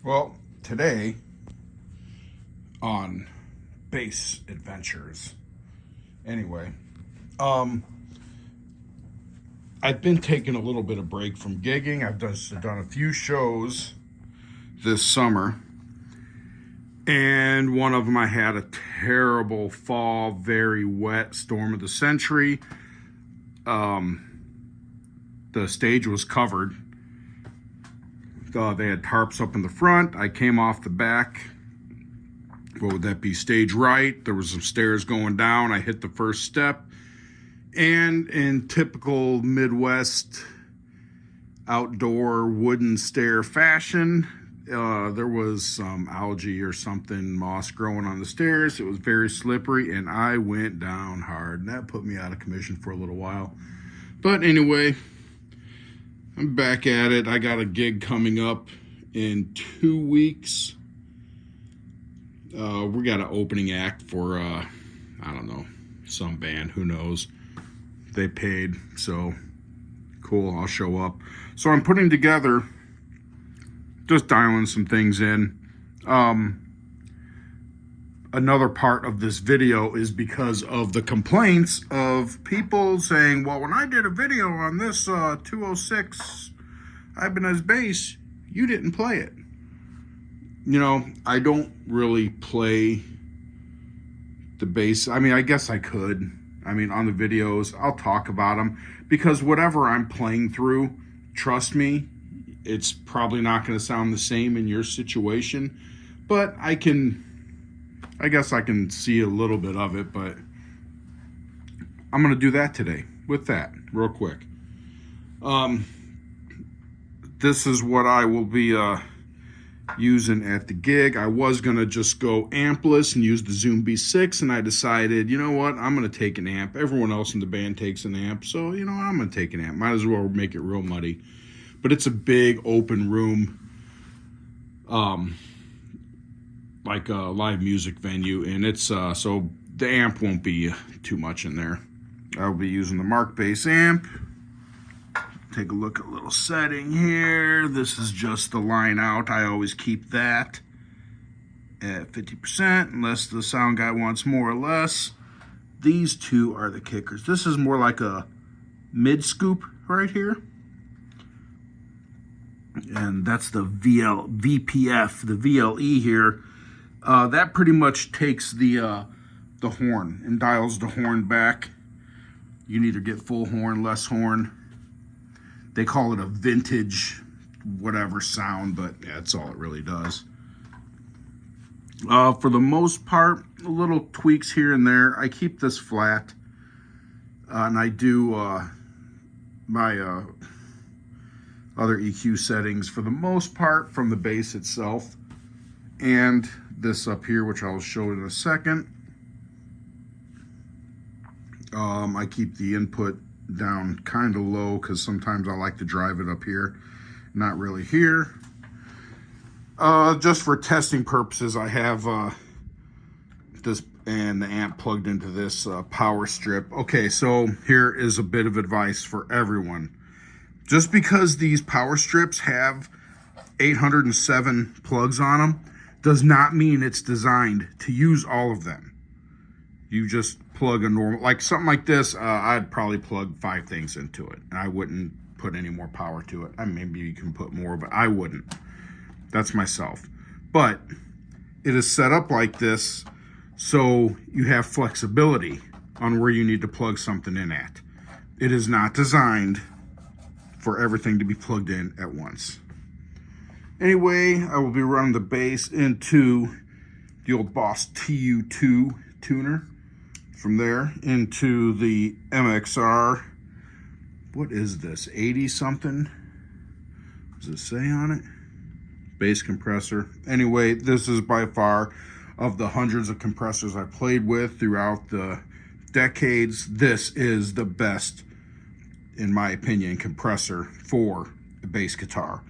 Well, today on Bass Adventures. Anyway, um, I've been taking a little bit of break from gigging. I've done a few shows this summer, and one of them I had a terrible fall, very wet storm of the century. The stage was covered. They had tarps up in the front. I came off the back. What would that be? Stage right. There was some stairs going down. I hit the first step. And in typical Midwest outdoor wooden stair fashion, there was some algae or something, moss growing on the stairs. It was very slippery, and I went down hard. And that put me out of commission for a little while. But anyway, I'm back at it. I got a gig coming up in 2 weeks. We got an opening act for, I don't know, some band, who knows. They paid, so cool, I'll show up. So I'm putting together, just dialing some things in. Another part of this video is because of the complaints of people saying, well, when I did a video on this 206 Ibanez bass, you didn't play it. You know, I don't really play the bass. I mean, I guess I could. I mean, on the videos, I'll talk about them, because whatever I'm playing through, trust me, it's probably not going to sound the same in your situation. But I guess I can see a little bit of it, but I'm going to do that today with that real quick. This is what I will be using at the gig. I was going to just go ampless and use the Zoom B6, and I decided, you know what, I'm going to take an amp. Everyone else in the band takes an amp, so, you know, I'm going to take an amp. Might as well make it real muddy. But it's a big open room, like a live music venue, and it's so the amp won't be too much in there. I'll be using the Mark Bass amp. Take a look at a little setting here. This is just the line out. I always keep that at 50% unless the sound guy wants more or less. These two are the kickers. This is more like a mid scoop right here. And that's the VPF, the VLE here. That pretty much takes the horn and dials the horn back. You can either get full horn, less horn. They call it a vintage whatever sound, but yeah, that's all it really does. For the most part, little tweaks here and there. I keep this flat, and I do my other EQ settings for the most part from the bass itself. And this up here, which I'll show in a second. I keep the input down kind of low because sometimes I like to drive it up here, not really here. Just for testing purposes, I have this and the amp plugged into this power strip. Okay, so here is a bit of advice for everyone. Just because these power strips have 807 plugs on them does not mean it's designed to use all of them. You just plug a normal, like something like this, I'd probably plug 5 things into it. And I wouldn't put any more power to it. I mean, maybe you can put more, but I wouldn't. That's myself. But it is set up like this so you have flexibility on where you need to plug something in at. It is not designed for everything to be plugged in at once. Anyway, I will be running the bass into the old Boss TU2 tuner. From there into the MXR, what is this, 80 something? Does it say on it? Bass compressor. Anyway, this is by far, of the hundreds of compressors I played with throughout the decades, this is the best, in my opinion, compressor for a bass guitar.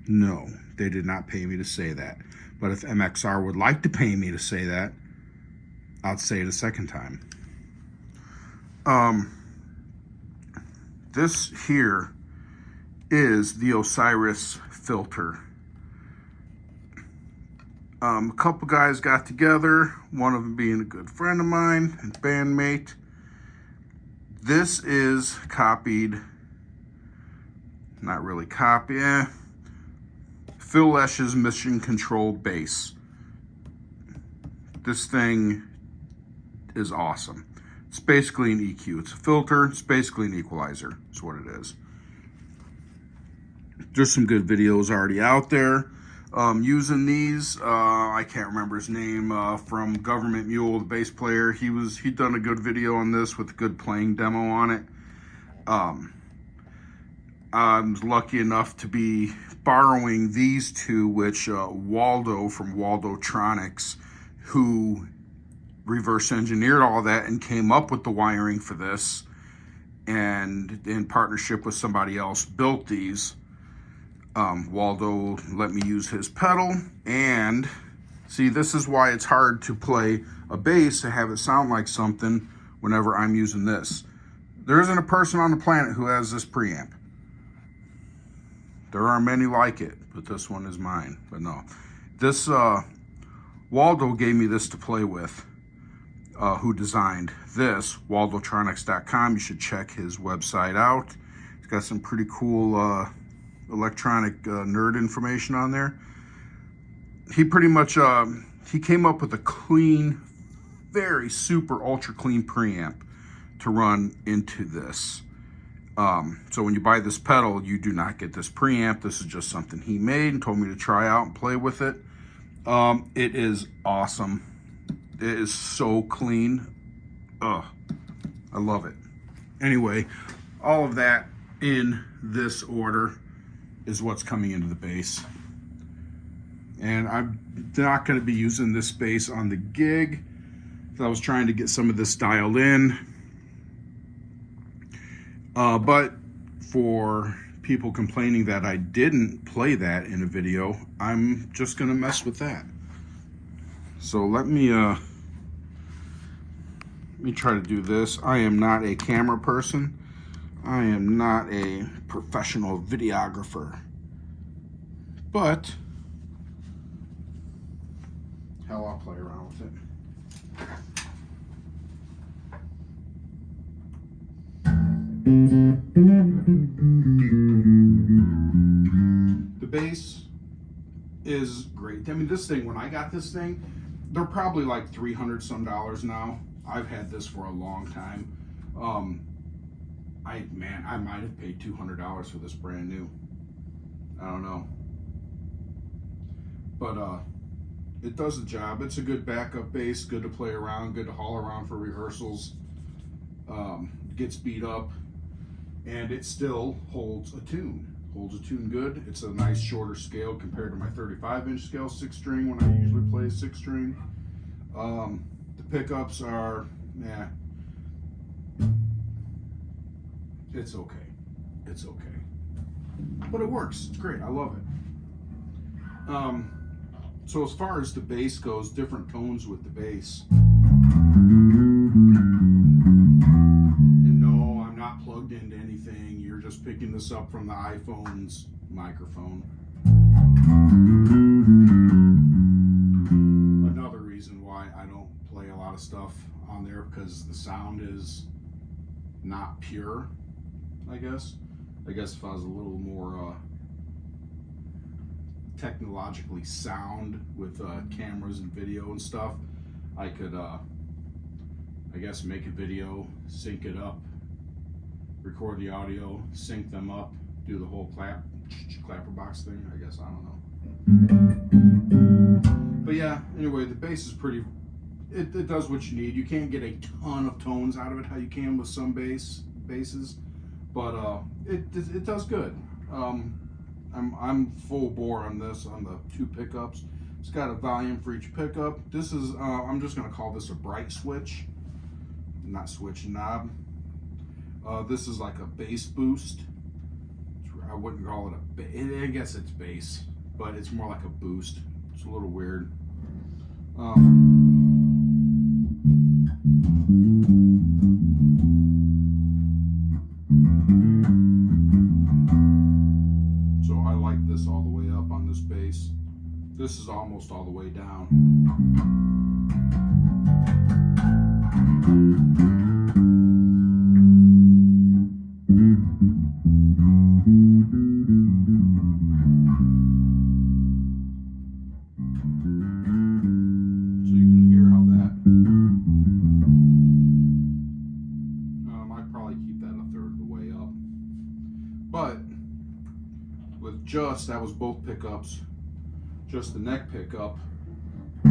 No, they did not pay me to say that. But if MXR would like to pay me to say that, I'd say it a second time. This here is the Osiris filter. A couple guys got together, one of them being a good friend of mine and bandmate. This is copied, not really copy, Phil Lesch's Mission Control bass. This thing is awesome. It's basically an EQ. It's a filter. It's basically an equalizer. That's what it is. There's some good videos already out there. Using these, I can't remember his name, from Government Mule, the bass player. He'd done a good video on this with a good playing demo on it. I'm lucky enough to be borrowing these two, which Waldo from Waldotronics, who reverse engineered all that and came up with the wiring for this, and in partnership with somebody else built these. Waldo let me use his pedal, and see, this is why it's hard to play a bass to have it sound like something whenever I'm using this. There isn't a person on the planet who has this preamp. There are many like it, but this one is mine. But no, this Waldo gave me this to play with. Who designed this, waldotronics.com. You should check his website out. He's got some pretty cool electronic nerd information on there. He pretty much he came up with a clean, very super ultra clean preamp to run into this. So when you buy this pedal, you do not get this preamp. This is just something he made and told me to try out and play with it. It is awesome. It is so clean. I love it. Anyway, all of that in this order is what's coming into the bass. And I'm not going to be using this bass on the gig. I was trying to get some of this dialed in. But for people complaining that I didn't play that in a video, I'm just going to mess with that. So let me try to do this. I am not a camera person. I am not a professional videographer. But hell, I'll play around with it. The bass is great. I mean, this thing, when I got this thing, they're probably like $300 some now. I've had this for a long time. I might have paid $200 for this brand new. I don't know. But it does the job. It's a good backup bass, good to play around, good to haul around for rehearsals. Gets beat up, and it still holds a tune. Holds a tune good. It's a nice shorter scale compared to my 35-inch scale 6-string when I usually play 6-string. The pickups are, it's okay. It's okay. But it works. It's great. I love it. So as far as the bass goes, different tones with the bass. And no, I'm not plugged into anything. You're just picking this up from the iPhone's microphone. Another reason why I don't play a lot of stuff on there, because the sound is not pure, I guess. I guess if I was a little more technologically sound with cameras and video and stuff, I could I guess make a video, sync it up, record the audio, sync them up, do the whole clapper box thing. I guess, I don't know. But yeah, anyway, the bass is pretty, it does what you need. You can't get a ton of tones out of it how you can with some basses, but it does good. I'm full bore on this, on the 2 pickups. It's got a volume for each pickup. This is, I'm just gonna call this a bright switch, not switch, knob. This is like a bass boost. I wouldn't call it a bass, I guess it's bass, but it's more like a boost. It's a little weird. So I like this all the way up on this bass. This is almost all the way down. So you can hear how that, I'd probably keep that a third of the way up. But with just, that was both pickups, just the neck pickup. So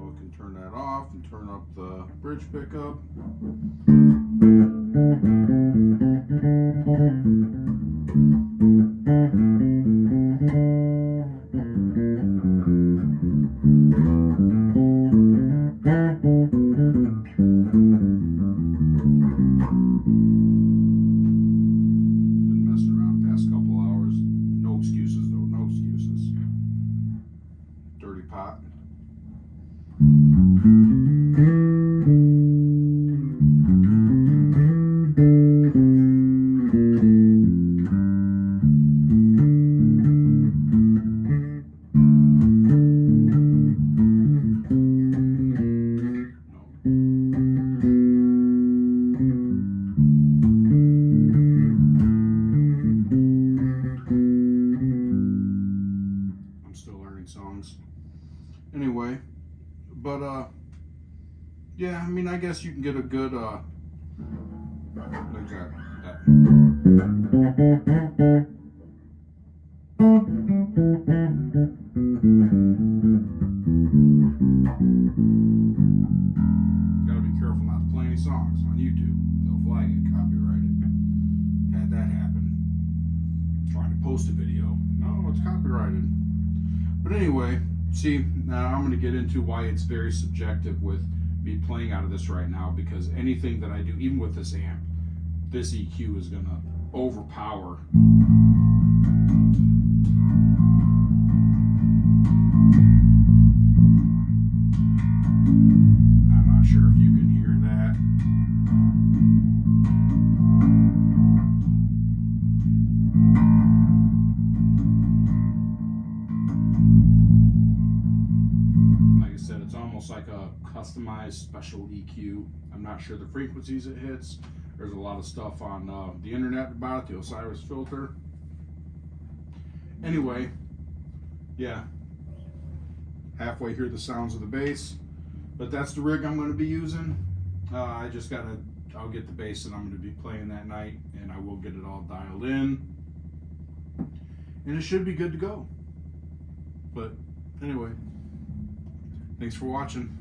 I can turn that off and turn up the bridge pickup. Pot. I'm still learning songs. Anyway, but yeah, I mean, I guess you can get a good like that. Gotta be careful not to play any songs on YouTube. They'll flag it, copyrighted. Had that happen. Trying to post a video. No, it's copyrighted. But anyway, see, now I'm going to get into why it's very subjective with me playing out of this right now, because anything that I do, even with this amp, this EQ is going to overpower. I'm not sure if you can hear that. It's almost like a customized special EQ. I'm not sure the frequencies it hits. There's a lot of stuff on the internet about it, the Osiris filter. Anyway, yeah, halfway hear the sounds of the bass, but that's the rig I'm going to be using. I'll get the bass that I'm going to be playing that night, and I will get it all dialed in, and it should be good to go. But anyway, thanks for watching.